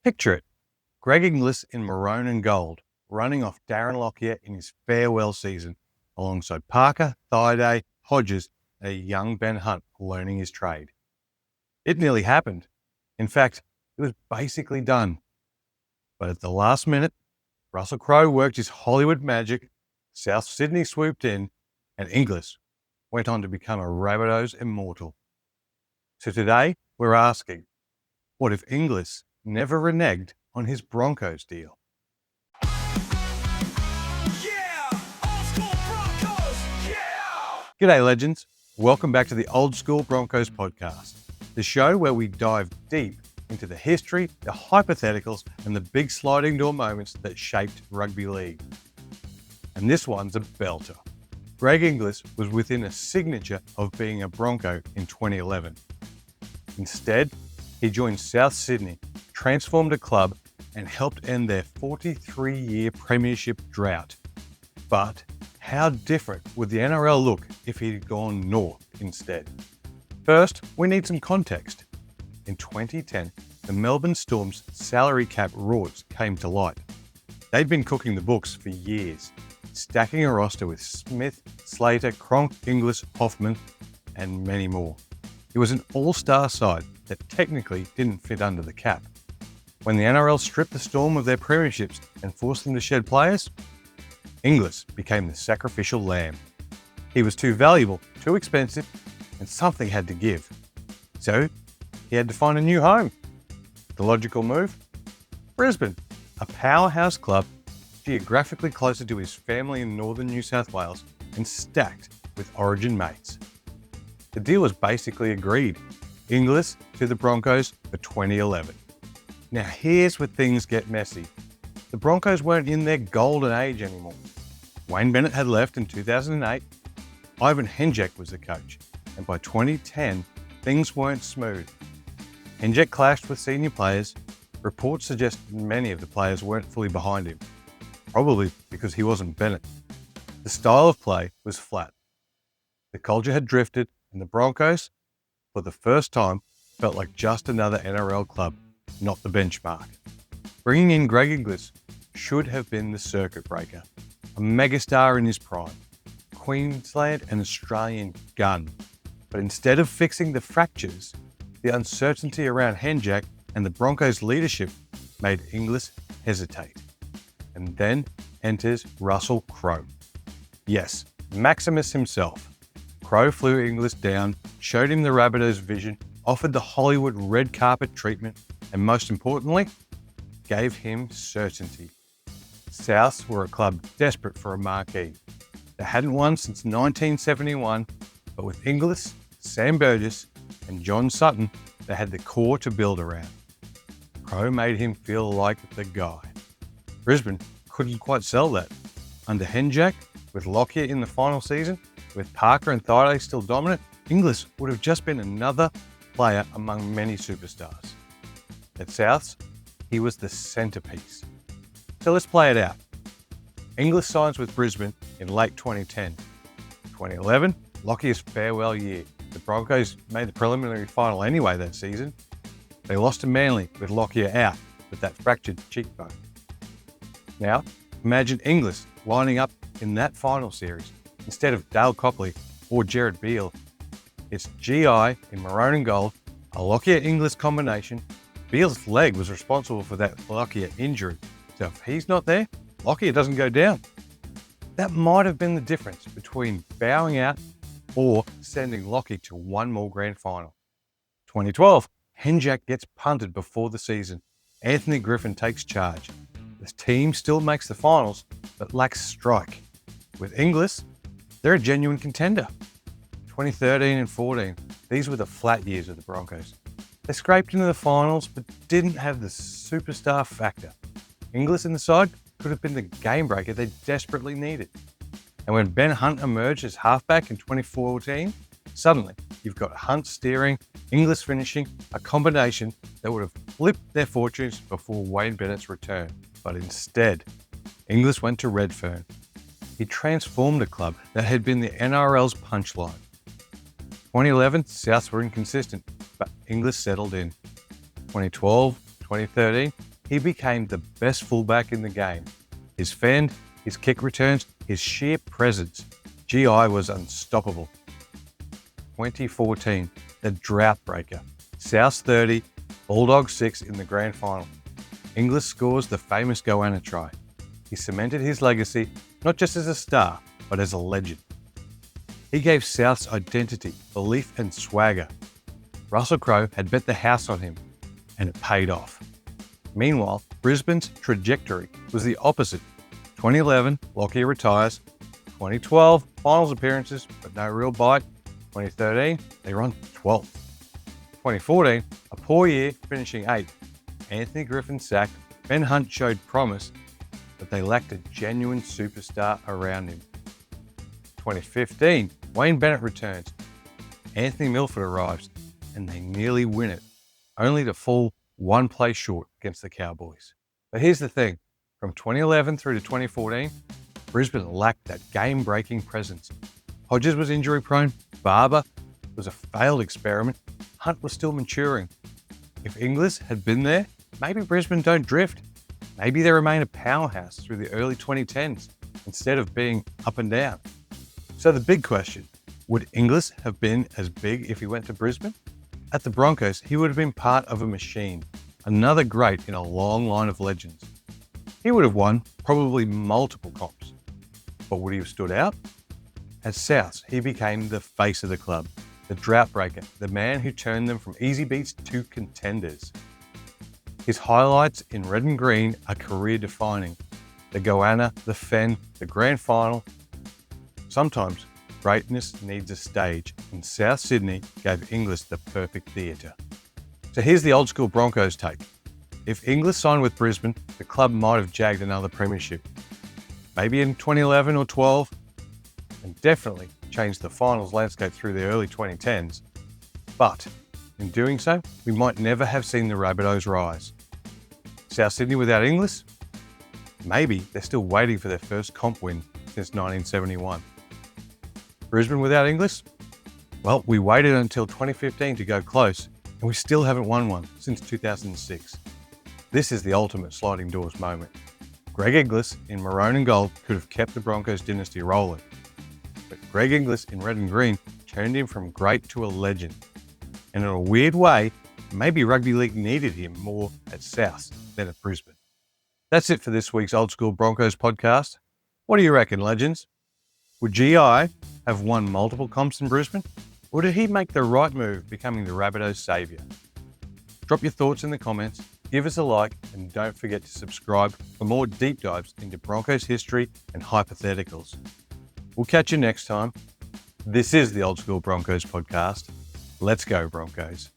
Picture it, Greg Inglis in maroon and gold, running off Darren Lockyer in his farewell season, alongside Parker, Thaiday, Hodges, and a young Ben Hunt learning his trade. It nearly happened. In fact, it was basically done. But at the last minute, Russell Crowe worked his Hollywood magic, South Sydney swooped in, and Inglis went on to become a Rabbitohs immortal. So today, we're asking, what if Inglis never reneged on his Broncos deal? Yeah! Old Skool Broncos! Yeah! G'day, legends. Welcome back to the Old Skool Broncos Podcast, the show where we dive deep into the history, the hypotheticals, and the big sliding door moments that shaped rugby league. And this one's a belter. Greg Inglis was within a signature of being a Bronco in 2011. Instead, he joined South Sydney, transformed a club, and helped end their 43-year premiership drought. But how different would the NRL look if he'd gone north instead? First, we need some context. In 2010, the Melbourne Storm's salary cap rorts came to light. They'd been cooking the books for years, stacking a roster with Smith, Slater, Cronk, Inglis, Hoffman, and many more. It was an all-star side that technically didn't fit under the cap. When the NRL stripped the Storm of their premierships and forced them to shed players, Inglis became the sacrificial lamb. He was too valuable, too expensive, and something had to give. So he had to find a new home. The logical move? Brisbane, a powerhouse club geographically closer to his family in northern New South Wales and stacked with Origin mates. The deal was basically agreed. Inglis to the Broncos for 2011. Now here's where things get messy. The Broncos weren't in their golden age anymore. Wayne Bennett had left in 2008. Ivan Henjak was the coach. And by 2010, things weren't smooth. Henjak clashed with senior players. Reports suggest many of the players weren't fully behind him, probably because he wasn't Bennett. The style of play was flat. The culture had drifted, and the Broncos, for the first time, felt like just another NRL club, not the benchmark. Bringing in Greg Inglis should have been the circuit breaker, a megastar in his prime, Queensland and Australian gun. But instead of fixing the fractures, the uncertainty around Henjak and the Broncos' leadership made Inglis hesitate. And then enters Russell Crowe. Yes, Maximus himself. Crowe flew Inglis down, showed him the Rabbitohs' vision, offered the Hollywood red carpet treatment, and most importantly, gave him certainty. Souths were a club desperate for a marquee. They hadn't won since 1971, but with Inglis, Sam Burgess, and John Sutton, they had the core to build around. Crowe made him feel like the guy. Brisbane couldn't quite sell that. Under Henjak, with Lockyer in the final season, with Parker and Thaiday still dominant, Inglis would have just been another player among many superstars. At Souths, he was the centrepiece. So let's play it out. Inglis signs with Brisbane in late 2010. 2011, Lockyer's farewell year. The Broncos made the preliminary final anyway that season. They lost to Manly with Lockyer out with that fractured cheekbone. Now, imagine Inglis lining up in that final series instead of Dale Copley or Jared Beale. It's GI in maroon and gold, a Lockyer-Inglis combination. Beale's leg was responsible for that Lockyer injury, so if he's not there, Lockyer doesn't go down. That might have been the difference between bowing out or sending Lockyer to one more grand final. 2012, Henjak gets punted before the season. Anthony Griffin takes charge. The team still makes the finals, but lacks strike. With Inglis, they're a genuine contender. 2013 and 14, these were the flat years of the Broncos. They scraped into the finals, but didn't have the superstar factor. Inglis in the side could have been the game breaker they desperately needed. And when Ben Hunt emerged as halfback in 2014, suddenly you've got Hunt steering, Inglis finishing, a combination that would have flipped their fortunes before Wayne Bennett's return. But instead, Inglis went to Redfern. He transformed a club that had been the NRL's punchline. 2011, Souths were inconsistent, but Inglis settled in. 2012, 2013, he became the best fullback in the game. His fend, his kick returns, his sheer presence. GI was unstoppable. 2014, the drought breaker. South 30, Bulldogs 6 in the grand final. Inglis scores the famous goanna try. He cemented his legacy not just as a star, but as a legend. He gave South's identity, belief and swagger. Russell Crowe had bet the house on him, and it paid off. Meanwhile, Brisbane's trajectory was the opposite. 2011, Lockyer retires. 2012, finals appearances, but no real bite. 2013, they run 12th. 2014, a poor year, finishing 8th. Anthony Griffin sacked. Ben Hunt showed promise, but they lacked a genuine superstar around him. 2015, Wayne Bennett returns. Anthony Milford arrives, and they nearly win it, only to fall one play short against the Cowboys. But here's the thing, from 2011 through to 2014, Brisbane lacked that game-breaking presence. Hodges was injury-prone, Barber was a failed experiment, Hunt was still maturing. If Inglis had been there, maybe Brisbane don't drift. Maybe they remain a powerhouse through the early 2010s instead of being up and down. So the big question, would Inglis have been as big if he went to Brisbane? At the Broncos, he would have been part of a machine, another great in a long line of legends. He would have won probably multiple comps. But would he have stood out? At Souths, he became the face of the club, the drought breaker, the man who turned them from easy beats to contenders. His highlights in red and green are career-defining. The goanna, the fen, the grand final. Sometimes greatness needs a stage, and South Sydney gave Inglis the perfect theatre. So here's the Old Skool Broncos take. If Inglis signed with Brisbane, the club might have jagged another premiership. Maybe in 2011 or 12, and definitely changed the finals landscape through the early 2010s. But in doing so, we might never have seen the Rabbitohs rise. South Sydney without Inglis? Maybe they're still waiting for their first comp win since 1971. Brisbane without Inglis? Well, we waited until 2015 to go close, and we still haven't won one since 2006. This is the ultimate sliding doors moment. Greg Inglis in maroon and gold could have kept the Broncos dynasty rolling. But Greg Inglis in red and green turned him from great to a legend. And in a weird way, maybe rugby league needed him more at South than at Brisbane. That's it for this week's Old Skool Broncos podcast. What do you reckon, legends? Would GI have won multiple comps in Brisbane? Or did he make the right move, becoming the Rabbitohs' saviour? Drop your thoughts in the comments, give us a like, and don't forget to subscribe for more deep dives into Broncos history and hypotheticals. We'll catch you next time. This is the Old Skool Broncos podcast. Let's go, Broncos.